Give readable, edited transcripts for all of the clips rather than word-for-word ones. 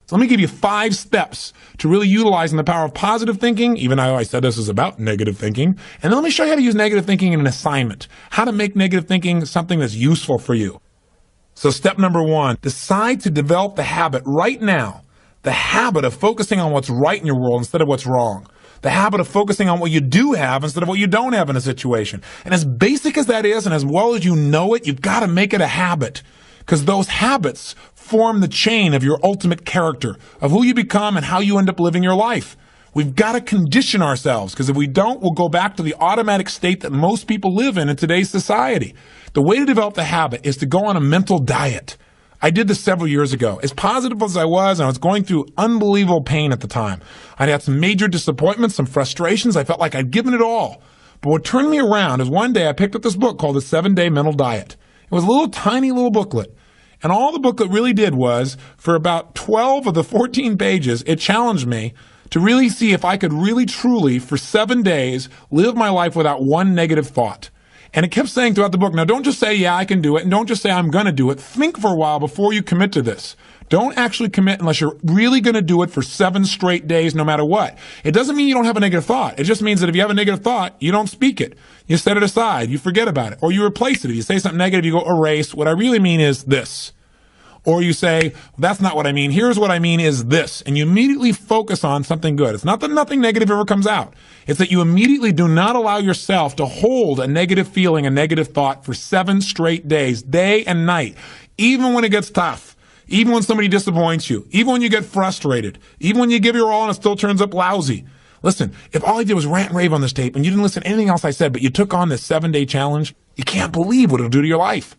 So let me give you 5 steps to really utilizing the power of positive thinking, even though I said this is about negative thinking. And then let me show you how to use negative thinking in an assignment, how to make negative thinking something that's useful for you. So step number 1, decide to develop the habit right now, the habit of focusing on what's right in your world instead of what's wrong. The habit of focusing on what you do have instead of what you don't have in a situation. And as basic as that is, and as well as you know it, you've got to make it a habit. Because those habits form the chain of your ultimate character, of who you become and how you end up living your life. We've got to condition ourselves, because if we don't, we'll go back to the automatic state that most people live in today's society. The way to develop the habit is to go on a mental diet. I did this several years ago. As positive as I was going through unbelievable pain at the time. I'd had some major disappointments, some frustrations. I felt like I'd given it all. But what turned me around is one day I picked up this book called The 7-Day Mental Diet. It was a little tiny little booklet. And all the booklet really did was, for about 12 of the 14 pages, it challenged me to really see if I could really truly, for 7 days, live my life without one negative thought. And it kept saying throughout the book, now don't just say, yeah, I can do it, and don't just say, I'm going to do it. Think for a while before you commit to this. Don't actually commit unless you're really going to do it for 7 straight days, no matter what. It doesn't mean you don't have a negative thought. It just means that if you have a negative thought, you don't speak it. You set it aside. You forget about it. Or you replace it. If you say something negative, you go erase. What I really mean is this. Or you say, that's not what I mean. Here's what I mean is this. And you immediately focus on something good. It's not that nothing negative ever comes out. It's that you immediately do not allow yourself to hold a negative feeling, a negative thought for 7 straight days, day and night, even when it gets tough, even when somebody disappoints you, even when you get frustrated, even when you give your all and it still turns up lousy. Listen, if all I did was rant and rave on this tape and you didn't listen to anything else I said, but you took on this 7-day challenge, you can't believe what it'll do to your life.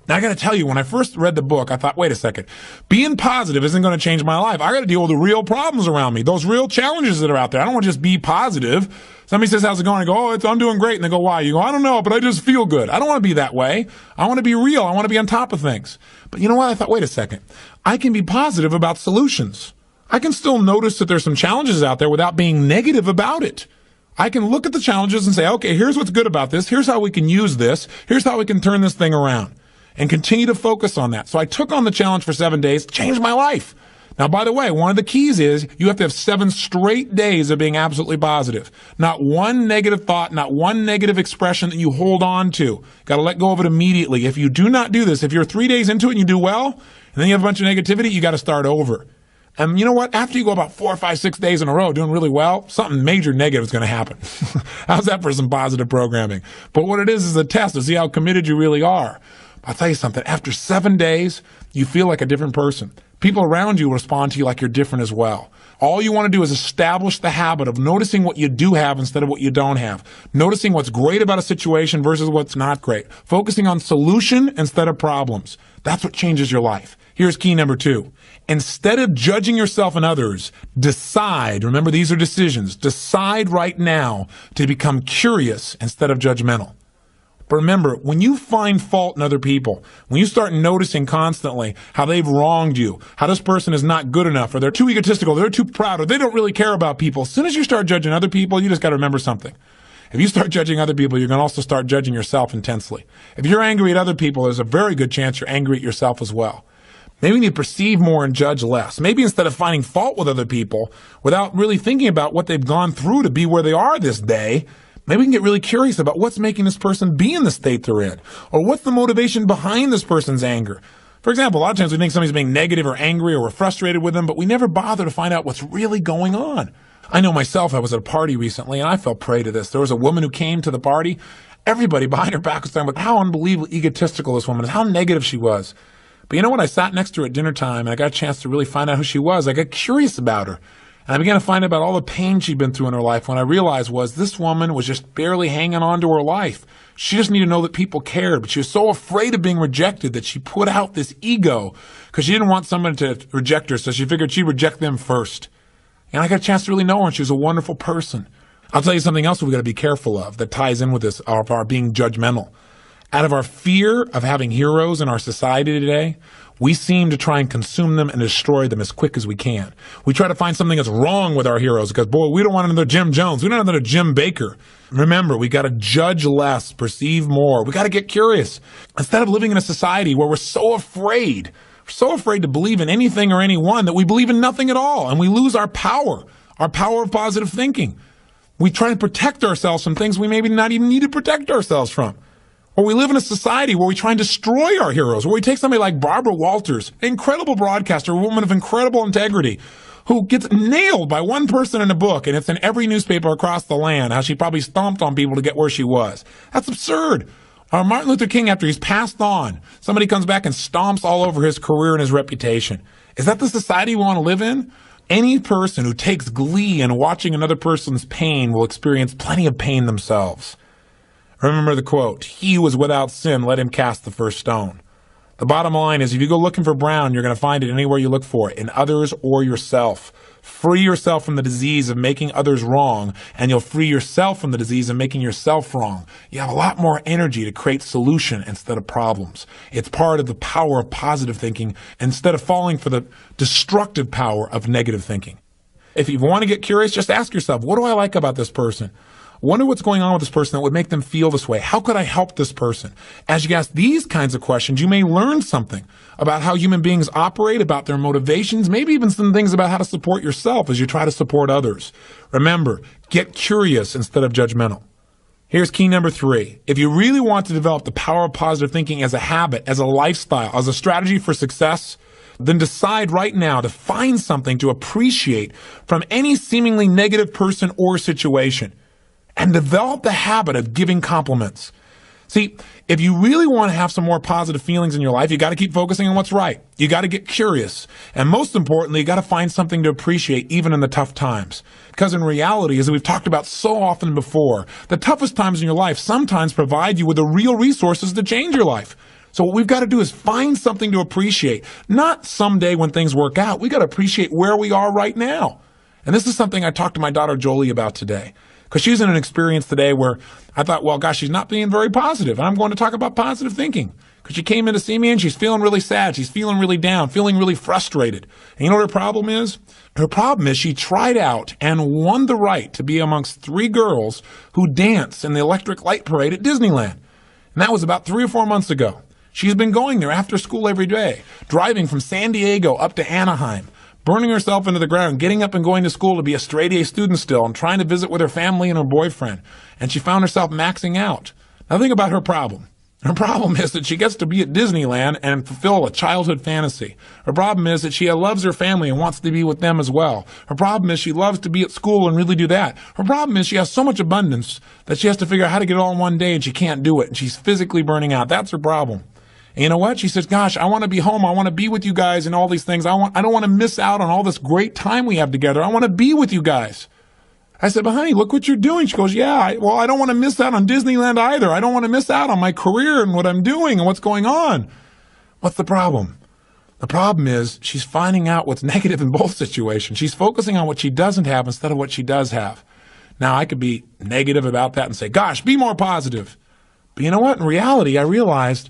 Now, I got to tell you, when I first read the book, I thought, wait a second, being positive isn't going to change my life. I got to deal with the real problems around me, those real challenges that are out there. I don't want to just be positive. Somebody says, how's it going? I go, I'm doing great. And they go, why? You go, I don't know, but I just feel good. I don't want to be that way. I want to be real. I want to be on top of things. But you know what? I thought, wait a second. I can be positive about solutions. I can still notice that there's some challenges out there without being negative about it. I can look at the challenges and say, okay, here's what's good about this. Here's how we can use this. Here's how we can turn this thing around. And continue to focus on that. So I took on the challenge for 7 days, changed my life. Now, by the way, one of the keys is you have to have 7 straight days of being absolutely positive. Not one negative thought, not one negative expression that you hold on to. Got to let go of it immediately. If you do not do this, if you're 3 days into it and you do well, and then you have a bunch of negativity, you got to start over. And you know what? After you go about 4, 5, 6 days in a row doing really well, something major negative is going to happen. How's that for some positive programming? But what it is a test to see how committed you really are. I'll tell you something. After 7 days, you feel like a different person. People around you respond to you like you're different as well. All you want to do is establish the habit of noticing what you do have instead of what you don't have. Noticing what's great about a situation versus what's not great. Focusing on solution instead of problems. That's what changes your life. Here's key number 2. Instead of judging yourself and others, decide, remember these are decisions, decide right now to become curious instead of judgmental. But remember, when you find fault in other people, when you start noticing constantly how they've wronged you, how this person is not good enough, or they're too egotistical, they're too proud, or they don't really care about people, as soon as you start judging other people, you just got to remember something. If you start judging other people, you're going to also start judging yourself intensely. If you're angry at other people, there's a very good chance you're angry at yourself as well. Maybe we need to perceive more and judge less. Maybe instead of finding fault with other people, without really thinking about what they've gone through to be where they are this day, maybe we can get really curious about what's making this person be in the state they're in, or what's the motivation behind this person's anger. For example, a lot of times we think somebody's being negative or angry or we're frustrated with them, but we never bother to find out what's really going on. I know myself, I was at a party recently and I fell prey to this. There was a woman who came to the party. Everybody behind her back was talking about how unbelievably egotistical this woman is, how negative she was. But you know what? I sat next to her at dinner time and I got a chance to really find out who she was. I got curious about her. And I began to find out about all the pain she'd been through in her life. When I realized was this woman was just barely hanging on to her life. She just needed to know that people cared, but she was so afraid of being rejected that she put out this ego because she didn't want someone to reject her, so she figured she'd reject them first. And I got a chance to really know her, and she was a wonderful person. I'll tell you something else we've got to be careful of that ties in with this, of our being judgmental. Out of our fear of having heroes in our society today, we seem to try and consume them and destroy them as quick as we can. We try to find something that's wrong with our heroes because, boy, we don't want another Jim Jones. We don't want another Jim Baker. Remember, we got to judge less, perceive more. We got to get curious. Instead of living in a society where we're so afraid, We're so afraid to believe in anything or anyone that we believe in nothing at all, and we lose our power of positive thinking. We try to protect ourselves from things we maybe not even need to protect ourselves from. Or we live in a society where we try and destroy our heroes, where we take somebody like Barbara Walters, an incredible broadcaster, a woman of incredible integrity, who gets nailed by one person in a book, and it's in every newspaper across the land, how she probably stomped on people to get where she was. That's absurd. Or Martin Luther King, after he's passed on, somebody comes back and stomps all over his career and his reputation. Is that the society we want to live in? Any person who takes glee in watching another person's pain will experience plenty of pain themselves. Remember the quote, "He who was without sin, let him cast the first stone." The bottom line is, if you go looking for brown, you're going to find it anywhere you look for it, in others or yourself. Free yourself from the disease of making others wrong, and you'll free yourself from the disease of making yourself wrong. You have a lot more energy to create solution instead of problems. It's part of the power of positive thinking instead of falling for the destructive power of negative thinking. If you want to get curious, just ask yourself, what do I like about this person? Wonder what's going on with this person that would make them feel this way. How could I help this person? As you ask these kinds of questions, you may learn something about how human beings operate, about their motivations, maybe even some things about how to support yourself as you try to support others. Remember, get curious instead of judgmental. Here's key number 3. If you really want to develop the power of positive thinking as a habit, as a lifestyle, as a strategy for success, then decide right now to find something to appreciate from any seemingly negative person or situation. And develop the habit of giving compliments. See, if you really want to have some more positive feelings in your life, you got to keep focusing on what's right. You got to get curious. And most importantly, you got to find something to appreciate even in the tough times. Because in reality, as we've talked about so often before, the toughest times in your life sometimes provide you with the real resources to change your life. So what we've got to do is find something to appreciate. Not someday when things work out. We got to appreciate where we are right now. And this is something I talked to my daughter Jolie about today. Because she's in an experience today where I thought, well, gosh, she's not being very positive. And I'm going to talk about positive thinking. Because she came in to see me and she's feeling really sad. She's feeling really down, feeling really frustrated. And you know what her problem is? Her problem is she tried out and won the right to be amongst 3 girls who dance in the electric light parade at Disneyland. And that was about 3 or 4 months ago. She's been going there after school every day, driving from San Diego up to Anaheim, burning herself into the ground, getting up and going to school to be a straight-A student still and trying to visit with her family and her boyfriend. And she found herself maxing out. Now think about her problem. Her problem is that she gets to be at Disneyland and fulfill a childhood fantasy. Her problem is that she loves her family and wants to be with them as well. Her problem is she loves to be at school and really do that. Her problem is she has so much abundance that she has to figure out how to get it all in one day and she can't do it. And she's physically burning out. That's her problem. And you know what? She says, gosh, I want to be home. I want to be with you guys and all these things. I don't want to miss out on all this great time we have together. I want to be with you guys. I said, but honey, look what you're doing. She goes, yeah, I don't want to miss out on Disneyland either. I don't want to miss out on my career and what I'm doing and what's going on. What's the problem? The problem is she's finding out what's negative in both situations. She's focusing on what she doesn't have instead of what she does have. Now, I could be negative about that and say, gosh, be more positive. But you know what? In reality, I realized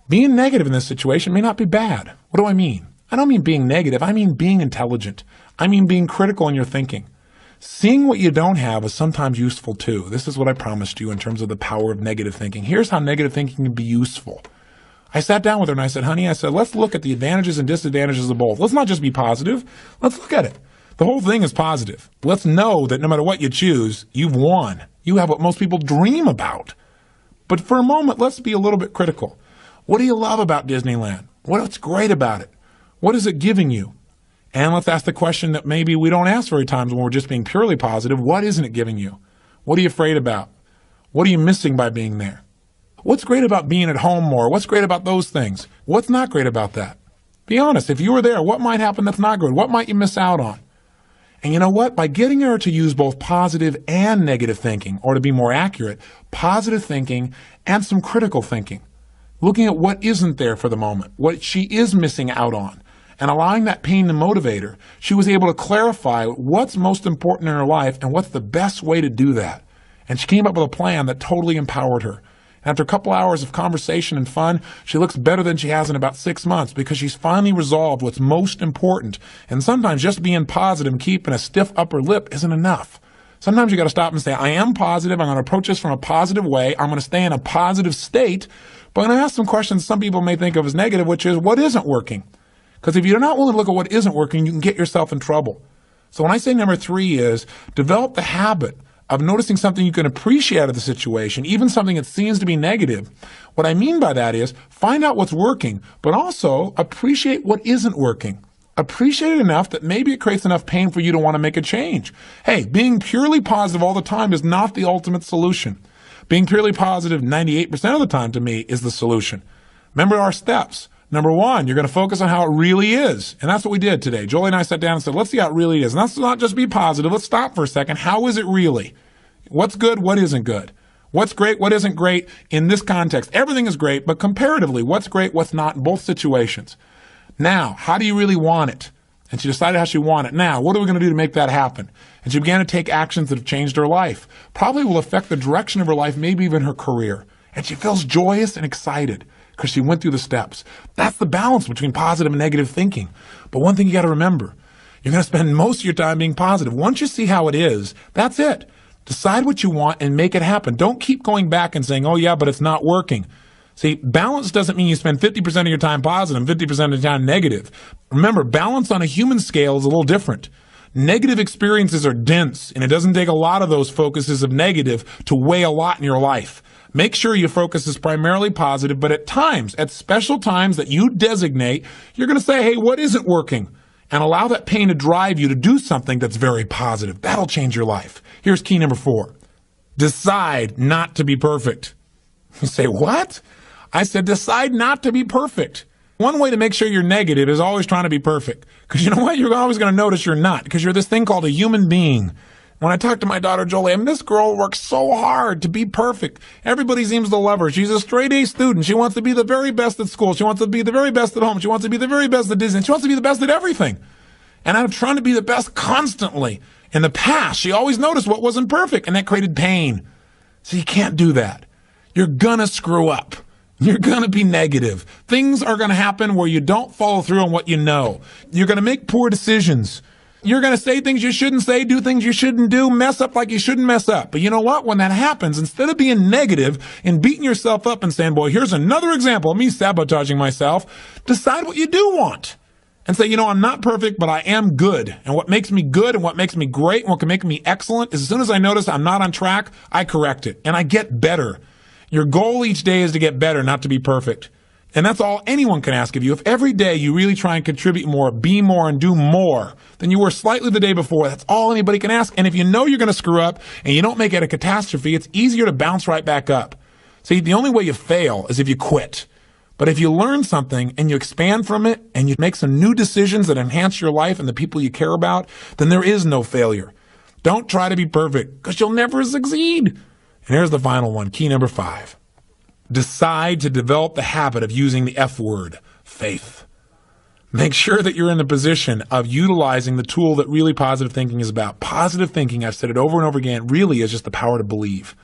being negative in this situation may not be bad. What do I mean? I don't mean being negative. I mean being intelligent. I mean being critical in your thinking. Seeing what you don't have is sometimes useful too. This is what I promised you in terms of the power of negative thinking. Here's how negative thinking can be useful. I sat down with her and I said, honey, let's look at the advantages and disadvantages of both. Let's not just be positive. Let's look at it. The whole thing is positive. Let's know that no matter what you choose, you've won. You have what most people dream about. But for a moment, let's be a little bit critical. What do you love about Disneyland? What's great about it? What is it giving you? And let's ask the question that maybe we don't ask very times when we're just being purely positive. What isn't it giving you? What are you afraid about? What are you missing by being there? What's great about being at home more? What's great about those things? What's not great about that? Be honest. If you were there, what might happen that's not good? What might you miss out on? And you know what? By getting her to use both positive and negative thinking, or to be more accurate, positive thinking and some critical thinking, looking at what isn't there for the moment, what she is missing out on, and allowing that pain to motivate her, she was able to clarify what's most important in her life and what's the best way to do that. And she came up with a plan that totally empowered her. And after a couple hours of conversation and fun, she looks better than she has in about 6 months because she's finally resolved what's most important. And sometimes just being positive and keeping a stiff upper lip isn't enough. Sometimes you got to stop and say, I am positive. I'm going to approach this from a positive way. I'm going to stay in a positive state. But I'm going to ask some questions some people may think of as negative, which is, what isn't working? Because if you're not willing to look at what isn't working, you can get yourself in trouble. So when I say number 3 is develop the habit of noticing something you can appreciate out of the situation, even something that seems to be negative. What I mean by that is find out what's working, but also appreciate what isn't working. Appreciate it enough that maybe it creates enough pain for you to want to make a change. Hey, being purely positive all the time is not the ultimate solution. Being purely positive 98% of the time to me is the solution. Remember our steps. Number 1, you're going to focus on how it really is. And that's what we did today. Jolie and I sat down and said, let's see how it really is. And let's not just be positive. Let's stop for a second. How is it really? What's good? What isn't good? What's great? What isn't great in this context? Everything is great, but comparatively, what's great? What's not in both situations? Now, how do you really want it? And she decided how she wanted it. Now, what are we going to do to make that happen? And she began to take actions that have changed her life. Probably will affect the direction of her life, maybe even her career. And she feels joyous and excited because she went through the steps. That's the balance between positive and negative thinking. But one thing you got to remember, you're going to spend most of your time being positive. Once you see how it is, that's it. Decide what you want and make it happen. Don't keep going back and saying, oh yeah, but it's not working. See, balance doesn't mean you spend 50% of your time positive and 50% of the time negative. Remember, balance on a human scale is a little different. Negative experiences are dense, and it doesn't take a lot of those focuses of negative to weigh a lot in your life. Make sure your focus is primarily positive, but at times, at special times that you designate, you're going to say, hey, what isn't working? And allow that pain to drive you to do something that's very positive. That'll change your life. Here's key number 4. Decide not to be perfect. You say, what? I said, decide not to be perfect. One way to make sure you're negative is always trying to be perfect. Because you know what? You're always going to notice you're not. Because you're this thing called a human being. When I talk to my daughter, Jolie, this girl works so hard to be perfect. Everybody seems to love her. She's a straight A student. She wants to be the very best at school. She wants to be the very best at home. She wants to be the very best at Disney. She wants to be the best at everything. And I'm trying to be the best constantly. In the past, she always noticed what wasn't perfect, and that created pain. So you can't do that. You're going to screw up. You're going to be negative. Things are going to happen where you don't follow through on what you know. You're going to make poor decisions. You're going to say things you shouldn't say, do things you shouldn't do, mess up like you shouldn't mess up. But you know what? When that happens, instead of being negative and beating yourself up and saying, boy, here's another example of me sabotaging myself, decide what you do want. And say, you know, I'm not perfect, but I am good. And what makes me good and what makes me great and what can make me excellent is as soon as I notice I'm not on track, I correct it and I get better. Your goal each day is to get better, not to be perfect. And that's all anyone can ask of you. If every day you really try and contribute more, be more, and do more than you were slightly the day before, that's all anybody can ask. And if you know you're going to screw up and you don't make it a catastrophe, it's easier to bounce right back up. See, the only way you fail is if you quit. But if you learn something and you expand from it and you make some new decisions that enhance your life and the people you care about, then there is no failure. Don't try to be perfect because you'll never succeed. And here's the final one, key number 5. Decide to develop the habit of using the F word, faith. Make sure that you're in the position of utilizing the tool that really positive thinking is about. Positive thinking, I've said it over and over again, really is just the power to believe.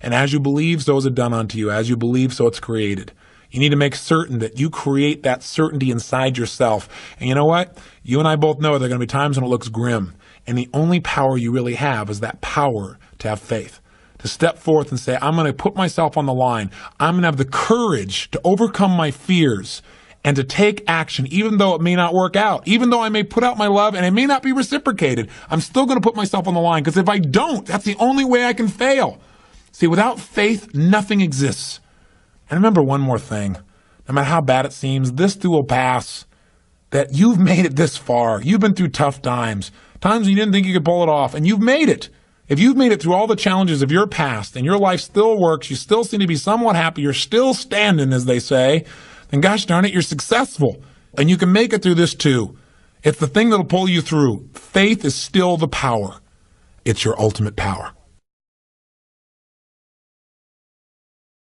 And as you believe, so is it done unto you. As you believe, so it's created. You need to make certain that you create that certainty inside yourself. And you know what? You and I both know there are going to be times when it looks grim. And the only power you really have is that power to have faith. To step forth and say, I'm going to put myself on the line. I'm going to have the courage to overcome my fears and to take action, even though it may not work out. Even though I may put out my love and it may not be reciprocated, I'm still going to put myself on the line. Because if I don't, that's the only way I can fail. See, without faith, nothing exists. And remember one more thing. No matter how bad it seems, this too will pass. That you've made it this far. You've been through tough times. Times when you didn't think you could pull it off. And you've made it. If you've made it through all the challenges of your past and your life still works, you still seem to be somewhat happy, you're still standing, as they say, then gosh darn it, you're successful. And you can make it through this too. It's the thing that'll pull you through. Faith is still the power. It's your ultimate power.